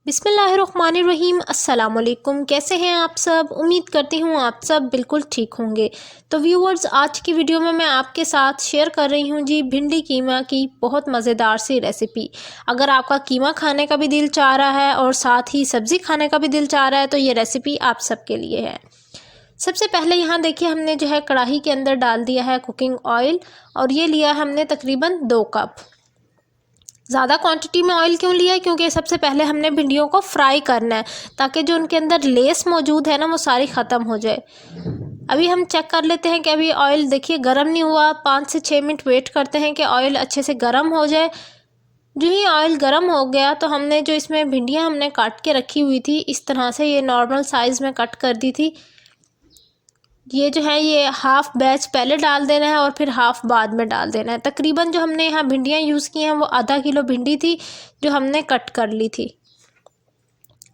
बिस्मिल्लाहिर्रहमानिर्रहीम। अस्सलाम वालेकुम। कैसे हैं आप सब? उम्मीद करती हूँ आप सब बिल्कुल ठीक होंगे। तो व्यूअर्स, आज की वीडियो में मैं आपके साथ शेयर कर रही हूँ जी भिंडी कीमा की बहुत मज़ेदार सी रेसिपी। अगर आपका कीमा खाने का भी दिल चाह रहा है और साथ ही सब्ज़ी खाने का भी दिल चाह रहा है तो ये रेसिपी आप सबके लिए है। सबसे पहले यहाँ देखिए, हमने जो है कढ़ाई के अंदर डाल दिया है कुकिंग ऑयल और ये लिया हमने तकरीबन 2 कप। ज़्यादा क्वांटिटी में ऑयल क्यों लिया है? क्योंकि सबसे पहले हमने भिंडियों को फ्राई करना है ताकि जो उनके अंदर लेस मौजूद है ना वो सारी ख़त्म हो जाए। अभी हम चेक कर लेते हैं कि अभी ऑयल देखिए गर्म नहीं हुआ। 5 से 6 मिनट वेट करते हैं कि ऑयल अच्छे से गर्म हो जाए। जो ही ऑयल गर्म हो गया तो हमने जो इसमें भिंडियाँ हमने काट के रखी हुई थी, इस तरह से ये नॉर्मल साइज़ में कट कर दी थी। ये जो है ये हाफ़ बैच पहले डाल देना है और फिर हाफ़ बाद में डाल देना है। तकरीबन जो हमने यहाँ भिंडियाँ यूज़ की हैं वो आधा किलो भिंडी थी जो हमने कट कर ली थी।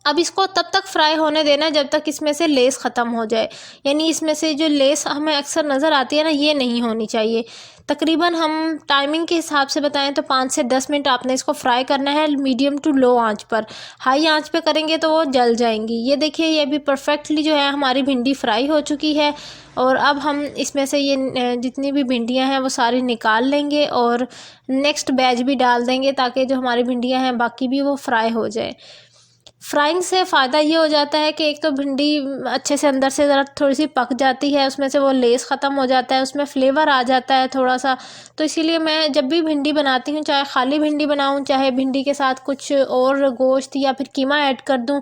अब इसको तब तक फ्राई होने देना है जब तक इसमें से लेस ख़त्म हो जाए, यानी इसमें से जो लेस हमें अक्सर नज़र आती है ना, ये नहीं होनी चाहिए। तकरीबन हम टाइमिंग के हिसाब से बताएं तो 5 से 10 मिनट आपने इसको फ्राई करना है मीडियम टू लो आंच पर। हाई आंच पे करेंगे तो वो जल जाएंगी। ये देखिए, ये भी परफेक्टली जो है हमारी भिंडी फ्राई हो चुकी है। और अब हम इसमें से ये जितनी भी भिंडियाँ हैं वो सारी निकाल लेंगे और नेक्स्ट बैच भी डाल देंगे ताकि जो हमारी भिंडियाँ हैं बाकी भी वो फ्राई हो जाए। फ्राइंग से फ़ायदा ये हो जाता है कि एक तो भिंडी अच्छे से अंदर से ज़रा थोड़ी सी पक जाती है, उसमें से वो लेस ख़त्म हो जाता है, उसमें फ्लेवर आ जाता है थोड़ा सा। तो इसीलिए मैं जब भी भिंडी बनाती हूँ, चाहे खाली भिंडी बनाऊँ चाहे भिंडी के साथ कुछ और गोश्त या फिर कीमा ऐड कर दूँ,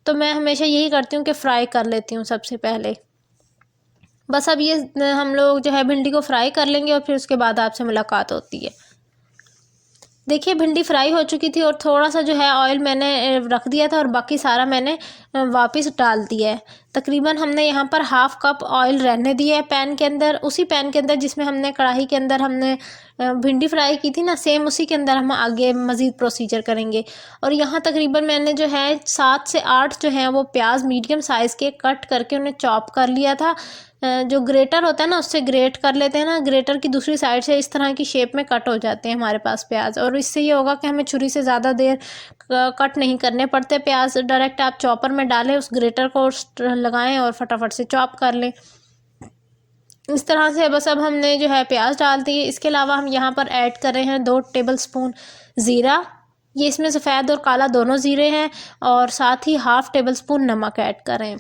तो मैं हमेशा यही करती हूँ कि फ़्राई कर लेती हूँ सबसे पहले। बस अब ये हम लोग जो है भिंडी को फ्राई कर लेंगे और फिर उसके बाद आपसे मुलाकात होती है। देखिए, भिंडी फ्राई हो चुकी थी और थोड़ा सा जो है ऑयल मैंने रख दिया था और बाकी सारा मैंने वापस डाल दिया है। तकरीबन हमने यहाँ पर हाफ़ कप ऑयल रहने दिया है पैन के अंदर, उसी पैन के अंदर जिसमें हमने कढ़ाई के अंदर हमने भिंडी फ्राई की थी ना, सेम उसी के अंदर हम आगे मज़ीद प्रोसीजर करेंगे। और यहाँ तकरीबन मैंने जो है 7 से 8 जो है वो प्याज मीडियम साइज़ के कट करके उन्हें चॉप कर लिया था। जो ग्रेटर होता है ना उससे ग्रेट कर लेते हैं ना, ग्रेटर की दूसरी साइड से इस तरह की शेप में कट हो जाते हैं हमारे पास प्याज। और इससे ये होगा कि हमें छुरी से ज़्यादा देर कट नहीं करने पड़ते प्याज। डायरेक्ट आप चॉपर में डालें, उस ग्रेटर को लगाएं और फटाफट से चॉप कर लें इस तरह से। बस अब हमने जो है प्याज डाल दी। इसके अलावा हम यहाँ पर ऐड कर रहे हैं 2 टेबल स्पून ज़ीरा। ये इसमें सफ़ेद और काला दोनों ज़ीरे हैं। और साथ ही हाफ़ टेबल स्पून नमक ऐड करें।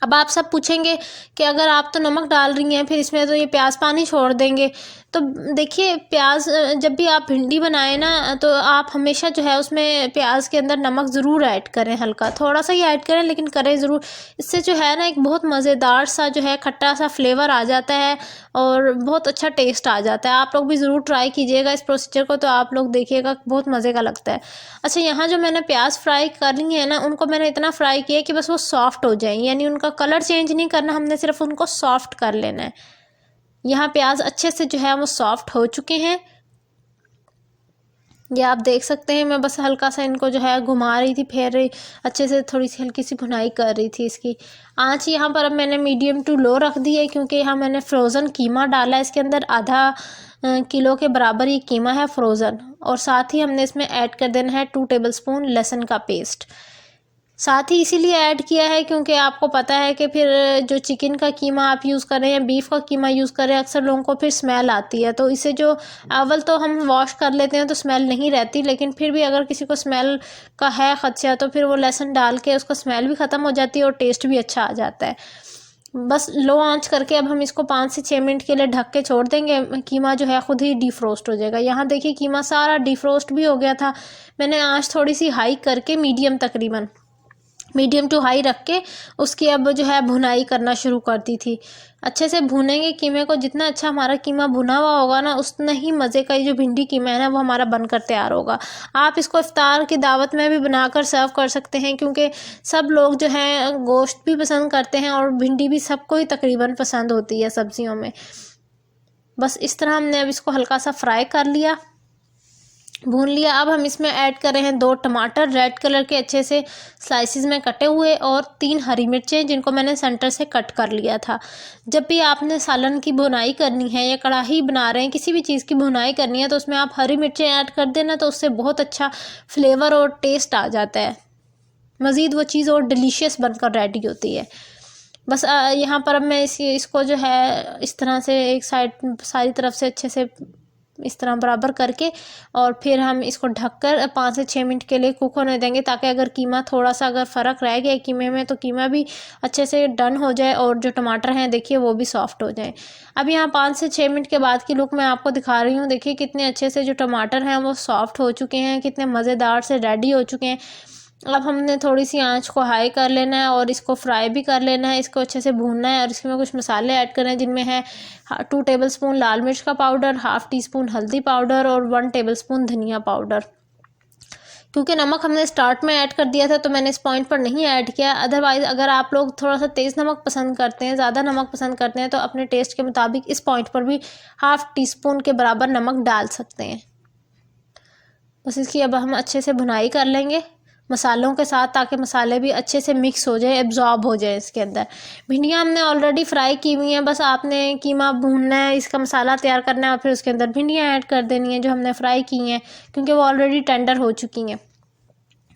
अब आप सब पूछेंगे कि अगर आप तो नमक डाल रही हैं फिर इसमें तो ये प्याज पानी छोड़ देंगे। तो देखिए, प्याज जब भी आप भिंडी बनाएं ना तो आप हमेशा जो है उसमें प्याज के अंदर नमक ज़रूर ऐड करें, हल्का थोड़ा सा ही ऐड करें लेकिन करें ज़रूर। इससे जो है ना एक बहुत मज़ेदार सा जो है खट्टा सा फ्लेवर आ जाता है और बहुत अच्छा टेस्ट आ जाता है। आप लोग भी ज़रूर ट्राई कीजिएगा इस प्रोसीजर को, तो आप लोग देखिएगा बहुत मज़े का लगता है। अच्छा, यहाँ जो मैंने प्याज फ्राई करनी है ना, उनको मैंने इतना फ्राई किया कि बस वो सॉफ्ट हो जाए, यानी उनका कलर चेंज नहीं करना, हमने सिर्फ उनको सॉफ्ट कर लेना है। यहाँ प्याज अच्छे से जो है वो सॉफ्ट हो चुके हैं, ये आप देख सकते हैं। मैं बस हल्का सा इनको जो है घुमा रही थी, फेर रही, अच्छे से थोड़ी सी हल्की सी भुनाई कर रही थी। इसकी आंच यहाँ पर अब मैंने मीडियम टू लो रख दी है क्योंकि यहाँ मैंने फ्रोज़न कीमा डाला है। इसके अंदर आधा किलो के बराबर ये कीमा है फ्रोज़न। और साथ ही हमने इसमें ऐड कर देना है 2 टेबल स्पून लहसुन का पेस्ट। साथ ही इसीलिए ऐड किया है क्योंकि आपको पता है कि फिर जो चिकन का कीमा आप यूज़ कर रहे हैं, बीफ का कीमा यूज़ कर रहे हैं, अक्सर लोगों को फिर स्मेल आती है। तो इसे जो अव्वल तो हम वॉश कर लेते हैं तो स्मेल नहीं रहती, लेकिन फिर भी अगर किसी को स्मेल का है खदशा तो फिर वो लहसुन डाल के उसका स्मेल भी ख़त्म हो जाती है और टेस्ट भी अच्छा आ जाता है। बस लो आंच करके अब हम इसको 5 से 6 मिनट के लिए ढक के छोड़ देंगे। कीमा जो है ख़ुद ही डिफ्रोस्ट हो जाएगा। यहाँ देखिए, कीमा सारा डिफ्रोस्ट भी हो गया था। मैंने आंच थोड़ी सी हाई करके तकरीबन मीडियम टू हाई रख के उसकी अब जो है भुनाई करना शुरू कर दी थी। अच्छे से भुनेंगे कीमे को, जितना अच्छा हमारा कीमा भुना हुआ होगा ना उतना ही मज़े का ये जो भिंडी कीमा है ना वो हमारा बनकर तैयार होगा। आप इसको इफ्तार की दावत में भी बनाकर सर्व कर सकते हैं क्योंकि सब लोग जो हैं गोश्त भी पसंद करते हैं और भिंडी भी सबको ही तकरीबन पसंद होती है सब्जियों में। बस इस तरह हमने अब इसको हल्का सा फ्राई कर लिया, भून लिया। अब हम इसमें ऐड कर रहे हैं 2 टमाटर रेड कलर के अच्छे से स्लाइसिस में कटे हुए और 3 हरी मिर्चें जिनको मैंने सेंटर से कट कर लिया था। जब भी आपने सालन की भुनाई करनी है या कढ़ाई बना रहे हैं, किसी भी चीज़ की भुनाई करनी है तो उसमें आप हरी मिर्चें ऐड कर देना, तो उससे बहुत अच्छा फ्लेवर और टेस्ट आ जाता है। मज़ीद वो चीज़ और डिलीशियस बनकर रेडी होती है। बस यहाँ पर अब मैं इसको जो है इस तरह से एक साइड सारी तरफ से अच्छे से इस तरह बराबर करके और फिर हम इसको ढककर 5 से 6 मिनट के लिए कुक होने देंगे, ताकि अगर कीमा थोड़ा सा अगर फ़र्क रह गया कीमे में तो कीमा भी अच्छे से डन हो जाए और जो टमाटर हैं देखिए वो भी सॉफ्ट हो जाए। अब यहाँ 5 से 6 मिनट के बाद की लुक मैं आपको दिखा रही हूँ। देखिए कितने अच्छे से जो टमाटर हैं वो सॉफ्ट हो चुके हैं, कितने मज़ेदार से रेडी हो चुके हैं। अब हमने थोड़ी सी आंच को हाई कर लेना है और इसको फ्राई भी कर लेना है, इसको अच्छे से भूनना है। और इसमें कुछ मसाले ऐड करने हैं जिनमें है 2 टेबलस्पून लाल मिर्च का पाउडर, ½ टीस्पून हल्दी पाउडर और 1 टेबलस्पून धनिया पाउडर। क्योंकि नमक हमने स्टार्ट में ऐड कर दिया था तो मैंने इस पॉइंट पर नहीं ऐड किया। अदरवाइज़ अगर आप लोग थोड़ा सा तेज़ नमक पसंद करते हैं, ज़्यादा नमक पसंद करते हैं तो अपने टेस्ट के मुताबिक इस पॉइंट पर भी ½ टीस्पून के बराबर नमक डाल सकते हैं। बस इसकी अब हम अच्छे से भुनाई कर लेंगे मसालों के साथ, ताकि मसाले भी अच्छे से मिक्स हो जाए, एब्जॉर्ब हो जाए इसके अंदर। भिंडियाँ हमने ऑलरेडी फ्राई की हुई हैं, बस आपने कीमा भूनना है, इसका मसाला तैयार करना है और फिर उसके अंदर भिंडियाँ ऐड कर देनी है जो हमने फ्राई की हैं, क्योंकि वो ऑलरेडी टेंडर हो चुकी हैं।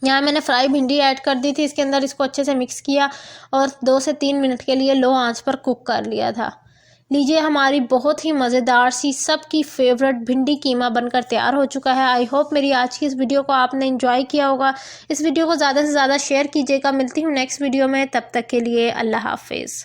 यहाँ मैंने फ्राई भिंडी ऐड कर दी थी इसके अंदर, इसको अच्छे से मिक्स किया और 2 से 3 मिनट के लिए लो आंच पर कुक कर लिया था। लीजिए हमारी बहुत ही मज़ेदार सी सबकी फेवरेट भिंडी कीमा बनकर तैयार हो चुका है। आई होप मेरी आज की इस वीडियो को आपने एंजॉय किया होगा। इस वीडियो को ज़्यादा से ज़्यादा शेयर कीजिएगा। मिलती हूँ नेक्स्ट वीडियो में, तब तक के लिए अल्लाह हाफिज़।